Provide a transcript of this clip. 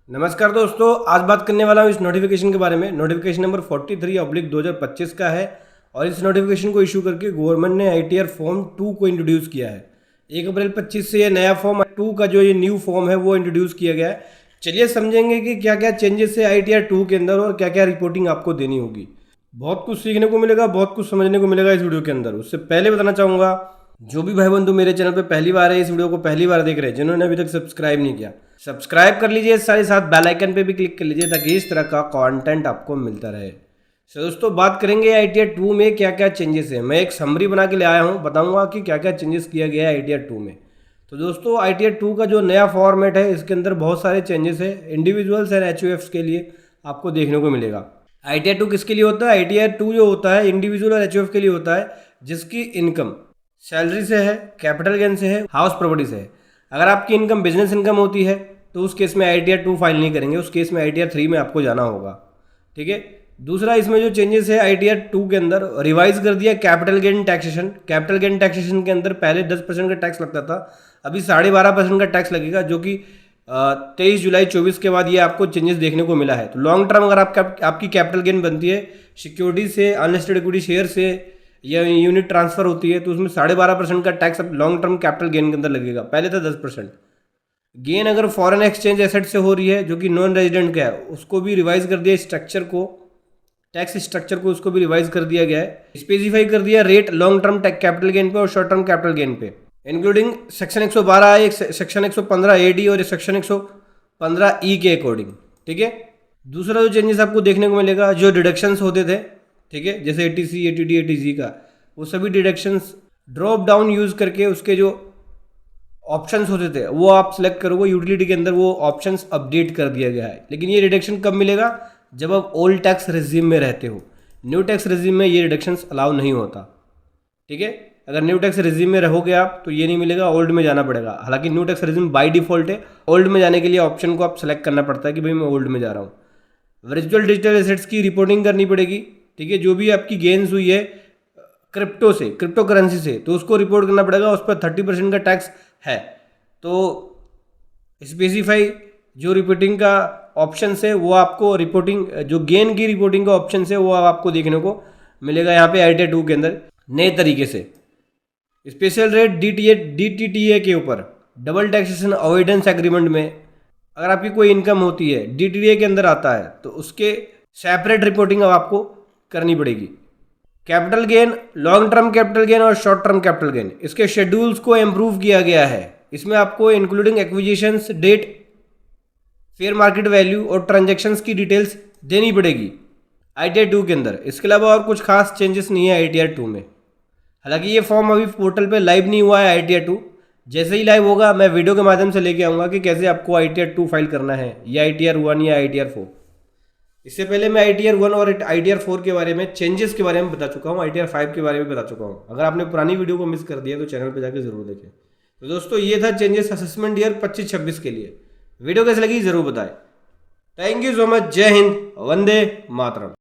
नमस्कार दोस्तों, आज बात करने वाला हूँ इस नोटिफिकेशन के बारे में। नोटिफिकेशन नंबर 43/2025 का है और इस नोटिफिकेशन को इशू करके गवर्नमेंट ने ITR फॉर्म 2 को इंट्रोड्यूस किया है। 1 अप्रैल 25 से ये नया फॉर्म 2 का जो ये न्यू फॉर्म है वो इंट्रोड्यूस किया गया है। चलिए समझेंगे कि क्या क्या चेंजेस है ITR 2 के अंदर और क्या क्या रिपोर्टिंग आपको देनी होगी। बहुत कुछ सीखने को मिलेगा, बहुत कुछ समझने को मिलेगा इस वीडियो के अंदर। उससे पहले बताना चाहूँगा, जो भी भाई बंधु मेरे चैनल पे पहली बार है, इस वीडियो को पहली बार देख रहे हैं, जिन्होंने अभी तक सब्सक्राइब नहीं किया, सब्सक्राइब कर लीजिए। साथ ही साथ बेल आइकन पे भी क्लिक कर लीजिए ताकि इस तरह का कंटेंट आपको मिलता रहे। तो दोस्तों बात करेंगे ITR 2 में क्या क्या चेंजेस है। मैं एक समरी बना के ले आया हूँ, बताऊंगा कि क्या क्या चेंजेस किया गया है ITR 2 में। तो दोस्तों ITR 2 का जो नया फॉर्मेट है, इसके अंदर बहुत सारे चेंजेस है। इंडिविजुअल्स एंड HUFs के लिए आपको देखने को मिलेगा। ITR 2 किसके लिए होता है? ITR 2 जो होता है इंडिविजुअल और HUF के लिए होता है जिसकी इनकम सैलरी से है, कैपिटल गेन से है, हाउस प्रॉपर्टी से है। अगर आपकी इनकम बिजनेस इनकम होती है तो उस केस में ITR 2 फाइल नहीं करेंगे, उस केस में ITR 3 में आपको जाना होगा। ठीक है। दूसरा इसमें जो चेंजेस है ITR 2 के अंदर, रिवाइज कर दिया capital gain taxation. Capital gain taxation के अंदर पहले 10% का टैक्स लगता था, अभी 12.5% का टैक्स लगेगा, जो कि 23 जुलाई 24 के बाद ये आपको चेंजेस देखने को मिला है। तो लॉन्ग टर्म अगर आपकी कैपिटल गेन बनती है सिक्योरिटी से, अनलिस्टेड इक्विटी शेयर से या यूनिट ट्रांसफर होती है, तो उसमें 12.5% का टैक्स अब लॉन्ग टर्म कैपिटल गेन के अंदर लगेगा, पहले था 10%। गेन अगर फॉरेन एक्सचेंज एसेट से हो रही है जो कि नॉन रेजिडेंट का है, उसको भी रिवाइज कर दिया स्ट्रक्चर को, टैक्स स्ट्रक्चर को उसको भी रिवाइज कर दिया गया है। स्पेसिफाई कर दिया rate long term capital gain पे और शॉर्ट टर्म कैपिटल गेन पे, इंक्लूडिंग सेक्शन 112, सेक्शन 115 AD और सेक्शन 115 E के अकॉर्डिंग। ठीक है। दूसरा जो चेंजेस आपको देखने को मिलेगा, जो डिडक्शंस होते थे, ठीक है, जैसे ATC, ATD, ATC का, वो सभी डिडक्शंस ड्रॉप डाउन यूज करके उसके जो ऑप्शंस होते थे वो आप सेलेक्ट करोगे। यूटिलिटी के अंदर वो ऑप्शंस अपडेट कर दिया गया है। लेकिन ये रिडक्शन कब मिलेगा? जब आप ओल्ड टैक्स रेजिम में रहते हो। न्यू टैक्स रेजिम में ये रिडक्शंस अलाउ नहीं होता। ठीक है। अगर न्यू टैक्स रेजिम में रहोगे आप तो ये नहीं मिलेगा, ओल्ड में जाना पड़ेगा। हालांकि new tax regime by default है, ओल्ड में जाने के लिए ऑप्शन को आप सेलेक्ट करना पड़ता है कि भाई मैं ओल्ड में जा रहा हूँ। वर्चुअल डिजिटल एसेट्स की रिपोर्टिंग करनी पड़ेगी। ठीक है। जो भी आपकी गेन्स हुई है क्रिप्टो से, क्रिप्टो करेंसी से, तो उसको रिपोर्ट करना पड़ेगा। उस पर 30% का टैक्स है। तो स्पेसिफाई जो रिपोर्टिंग का ऑप्शन है वो आपको, रिपोर्टिंग जो गेन की रिपोर्टिंग का ऑप्शन है वो आपको देखने को मिलेगा यहाँ पे ITR 2 के अंदर नए तरीके से। स्पेशल रेट DTTA के ऊपर डबल टैक्सेशन अवॉइडेंस एग्रीमेंट में अगर आपकी कोई इनकम होती है DTTA के अंदर आता है तो उसके सेपरेट रिपोर्टिंग अब आपको करनी पड़ेगी। Capital gain, long term capital gain और शॉर्ट टर्म कैपिटल गेन, इसके शेड्यूल्स को इम्प्रूव किया गया है। इसमें आपको including acquisitions date, fair market value और ट्रांजैक्शंस की डिटेल्स देनी पड़ेगी ITR 2 के अंदर। इसके अलावा और कुछ खास चेंजेस नहीं है ITR 2 में। हालांकि ये फॉर्म अभी पोर्टल पे लाइव नहीं हुआ है ITR 2। जैसे ही लाइव होगा मैं वीडियो के माध्यम से लेके आऊँगा कि कैसे आपको ITR 2 फाइल करना है, या ITR 1 या ITR 4। इससे पहले मैं ITR 1 और ITR 4 के बारे में, चेंजेस के बारे में बता चुका हूँ, ITR 5 के बारे में बता चुका हूँ। अगर आपने पुरानी वीडियो को मिस कर दिया तो चैनल पे जाके जरूर देखें। तो दोस्तों ये था चेंजेस असेसमेंट ईयर 25-26 के लिए। वीडियो कैसी लगी जरूर बताएं। Thank you so much. जय हिंद, वंदे मातरम।